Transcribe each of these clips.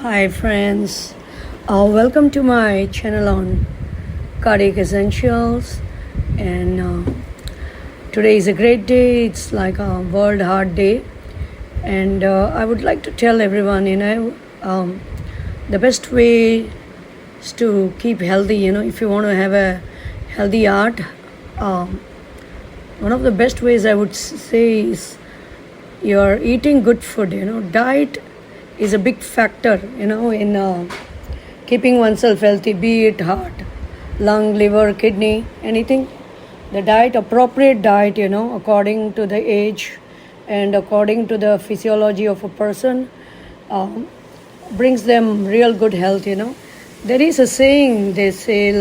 Hi friends, welcome to my channel on Cardiac Essentials. And today is a great day. It's like a World Heart Day, and I would like to tell everyone, the best way is to keep healthy. If you want to have a healthy heart, one of the best ways I would say is you're eating good food. Diet is a big factor, in keeping oneself healthy, be it heart, lung, liver, kidney, anything. The diet, appropriate diet, according to the age and according to the physiology of a person, brings them real good health. There is a saying, they say,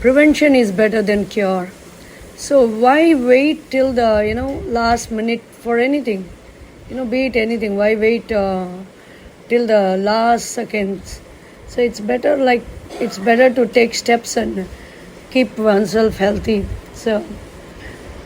prevention is better than cure. So why wait till the last minute for anything? Be it anything. Why wait till the last seconds? So it's better to take steps and keep oneself healthy. So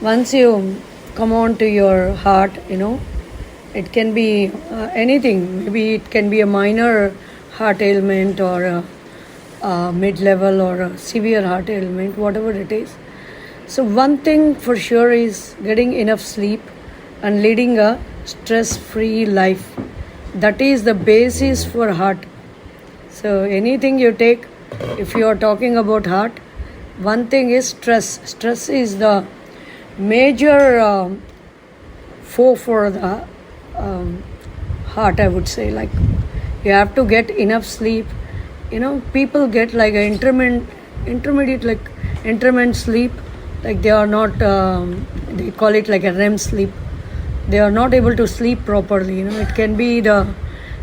once you come on to your heart, it can be anything. Maybe it can be a minor heart ailment or a mid-level or a severe heart ailment, whatever it is. So one thing for sure is getting enough sleep and leading a stress-free life. That is the basis for heart. So anything you take, if you are talking about heart, one thing is stress. Stress is the major foe for the heart, I would say. Like, you have to get enough sleep. People get like an intermittent sleep. Like they are not, they call it like a REM sleep. They are not able to sleep properly. It can be the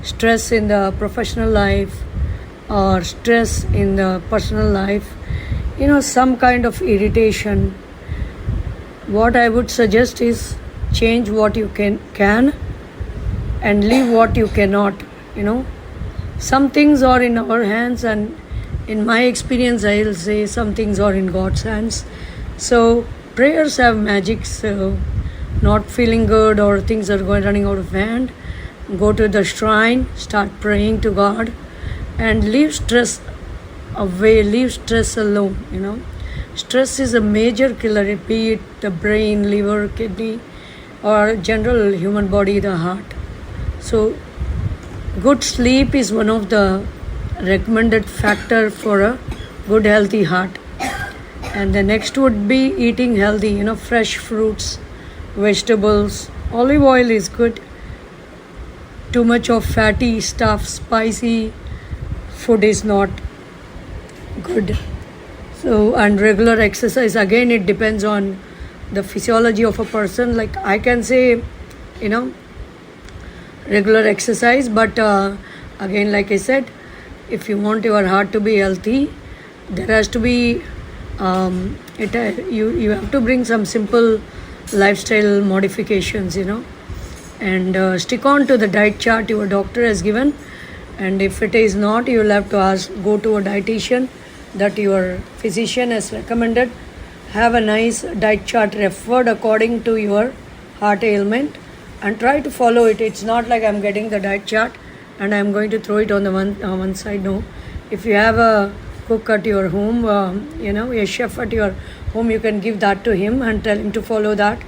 stress in the professional life or stress in the personal life, some kind of irritation. What I would suggest is change what you can and leave what you cannot. Some things are in our hands, and in my experience I will say some things are in God's hands. So prayers have magic. So not feeling good or things are running out of hand, go to the shrine, start praying to God, and leave stress away, leave stress alone. Stress is a major killer, be it the brain, liver, kidney, or general human body, the heart. So good sleep is one of the recommended factor for a good healthy heart. And the next would be eating healthy, fresh fruits, vegetables. Olive oil is good. Too much of fatty stuff, spicy food is not good. So, and regular exercise, again it depends on the physiology of a person. Like I can say, regular exercise, but again, like I said, if you want your heart to be healthy, there has to be you have to bring some simple lifestyle modifications, and stick on to the diet chart your doctor has given. And if it is not, you will have to go to a dietitian that your physician has recommended. Have a nice diet chart referred according to your heart ailment and try to follow it. It's not like I'm getting the diet chart and I'm going to throw it on the one side. No. If you have a cook at your home, a chef at your home, you can give that to him and tell him to follow that.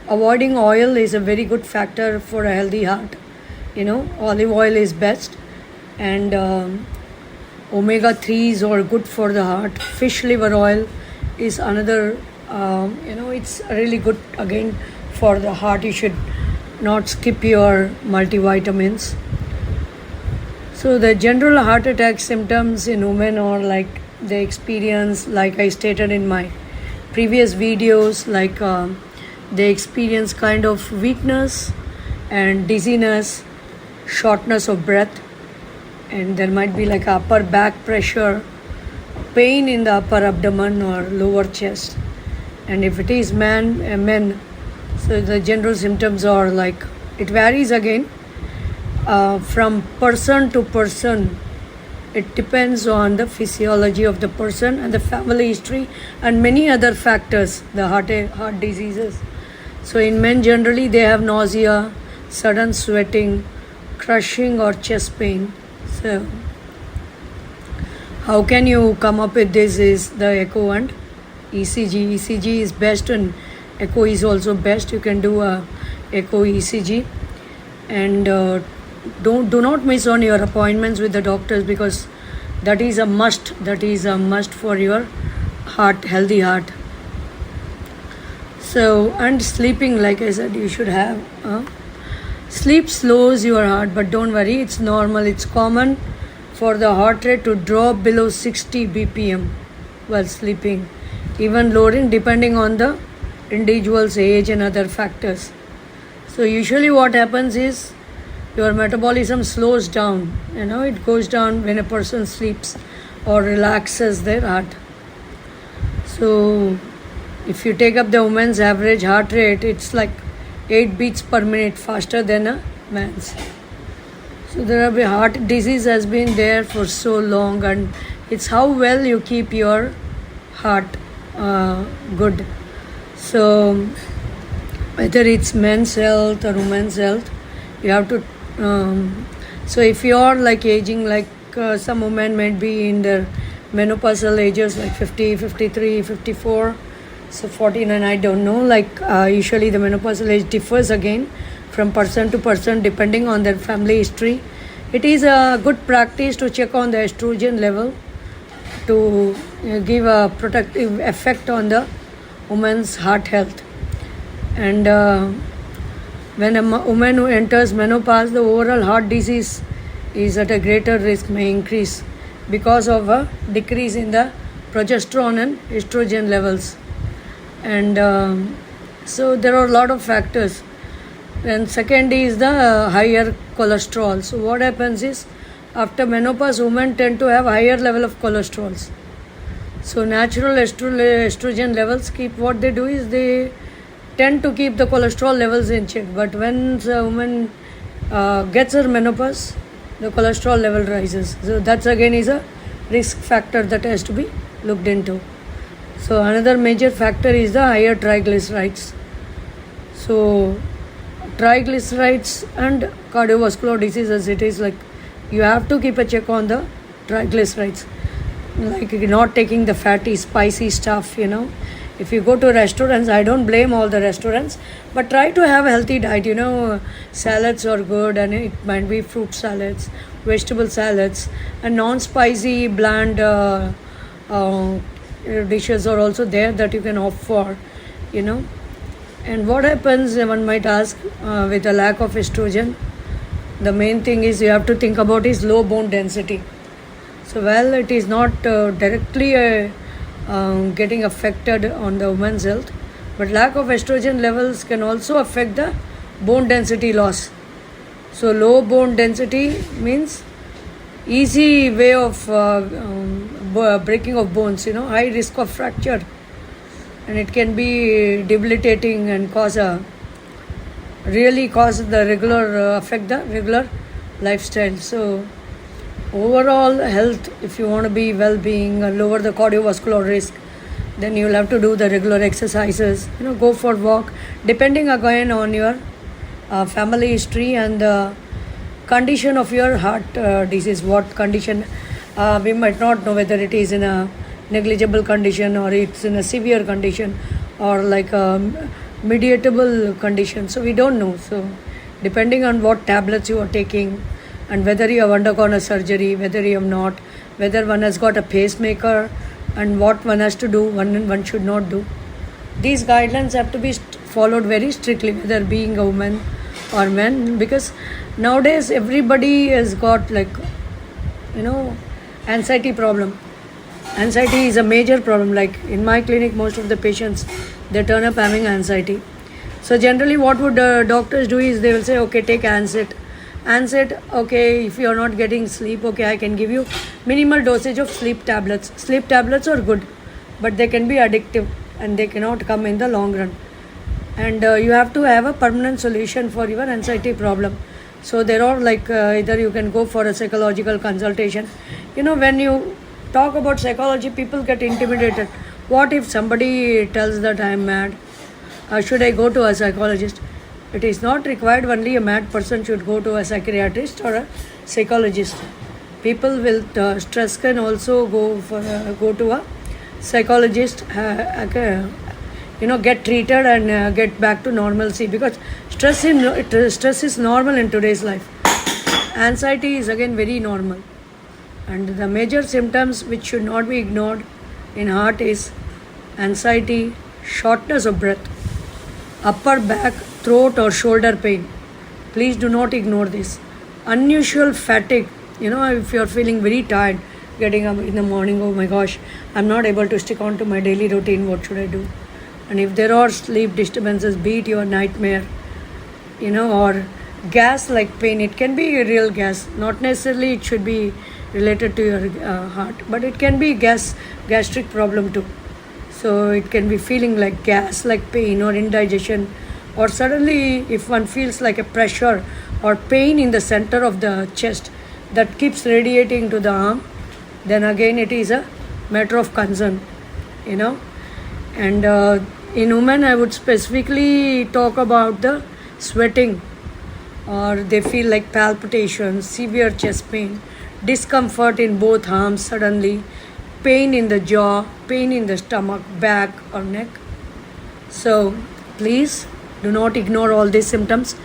Avoiding oil is a very good factor for a healthy heart. Olive oil is best, and omega-3s are good for the heart. Fish liver oil is another, it's really good again for the heart. You should not skip your multivitamins. So the general heart attack symptoms in women are like they experience, like I stated in my previous videos, like they experience kind of weakness and dizziness, shortness of breath, and there might be like upper back pressure, pain in the upper abdomen or lower chest. And if it is men, so the general symptoms are like, it varies again from person to person. It depends on the physiology of the person and the family history and many other factors, the heart diseases. So in men generally they have nausea, sudden sweating, crushing or chest pain. So how can you come up with this is the echo and ECG. ECG is best and echo is also best. You can do a echo ECG, and do not miss on your appointments with the doctors, because that is a must. That is a must for your heart, healthy heart. So, and sleeping, like I said, you should have sleep slows your heart, but don't worry, it's normal. It's common for the heart rate to drop below 60 bpm while sleeping, even lowering depending on the individual's age and other factors. So usually what happens is your metabolism slows down. It goes down when a person sleeps or relaxes their heart. So if you take up the woman's average heart rate, it's like 8 beats per minute faster than a man's. So heart disease has been there for so long, and it's how well you keep your heart good. So whether it's men's health or women's health, you have to so if you're like aging, like some women might be in their menopausal ages, like 50, 53, 54, so 49, I don't know, like usually the menopausal age differs again from person to person depending on their family history. It is a good practice to check on the estrogen level to give a protective effect on the woman's heart health. And when a woman who enters menopause, the overall heart disease is at a greater risk, may increase because of a decrease in the progesterone and estrogen levels. And so there are a lot of factors. And second is the higher cholesterol. So what happens is, after menopause, women tend to have higher level of cholesterols. So natural estrogen levels what they do is they tend to keep the cholesterol levels in check. But when the woman gets her menopause, the cholesterol level rises. So that's again is a risk factor that has to be looked into. So another major factor is the higher triglycerides. So triglycerides and cardiovascular diseases, it is like you have to keep a check on the triglycerides, like not taking the fatty spicy stuff. If you go to restaurants, I don't blame all the restaurants, but try to have a healthy diet. Salads are good, and it might be fruit salads, vegetable salads, and non-spicy bland dishes are also there that you can opt for. And what happens, one might ask, with a lack of estrogen, the main thing is you have to think about is low bone density. So it is not directly getting affected on the woman's health, but lack of estrogen levels can also affect the bone density loss. So low bone density means easy way of breaking of bones, high risk of fracture, and it can be debilitating and affect the regular lifestyle. So overall health, if you want to be well-being and lower the cardiovascular risk, then you'll have to do the regular exercises, go for walk, depending again on your family history and the condition of your heart disease. What condition, we might not know whether it is in a negligible condition or it's in a severe condition or like a mediatable condition. So we don't know. So depending on what tablets you are taking, and whether you have undergone a surgery, whether you have not, whether one has got a pacemaker, and what one has to do, one should not do. These guidelines have to be followed very strictly, whether being a woman or man, because nowadays everybody has got anxiety problem. Anxiety is a major problem. Like in my clinic, most of the patients, they turn up having anxiety. So generally what would doctors do is they will say, okay, take NSAID. NSAID, okay, if you are not getting sleep, okay, I can give you minimal dosage of sleep tablets. Sleep tablets are good, but they can be addictive and they cannot come in the long run. And you have to have a permanent solution for your anxiety problem. So there are either you can go for a psychological consultation. When you talk about psychology, people get intimidated. What if somebody tells that I am mad? Should I go to a psychologist? It is not required only a mad person should go to a psychiatrist or a psychologist. People with stress can also go to a psychologist, get treated and get back to normalcy, because stress is normal in today's life. Anxiety is again very normal, and the major symptoms which should not be ignored in heart is anxiety, shortness of breath, upper back, throat or shoulder pain. Please do not ignore this. Unusual fatigue, if you are feeling very tired, getting up in the morning, oh my gosh, I'm not able to stick on to my daily routine, what should I do? And if there are sleep disturbances, be it your nightmare, or gas like pain, it can be a real gas, not necessarily it should be related to your heart, but it can be gastric problem too. So it can be feeling like gas like pain or indigestion, or suddenly if one feels like a pressure or pain in the center of the chest that keeps radiating to the arm, then again it is a matter of concern. And in women I would specifically talk about the sweating, or they feel like palpitations, severe chest pain, discomfort in both arms suddenly, pain in the jaw, pain in the stomach, back or neck. So please do not ignore all these symptoms.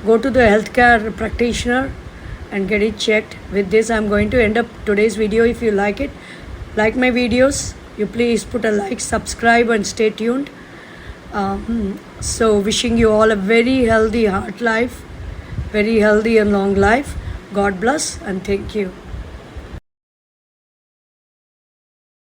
Go to the healthcare practitioner and get it checked. With this, I'm going to end up today's video. If you like it, like my videos, you please put a like, subscribe and stay tuned. So wishing you all a very healthy heart life, very healthy and long life. God bless and thank you.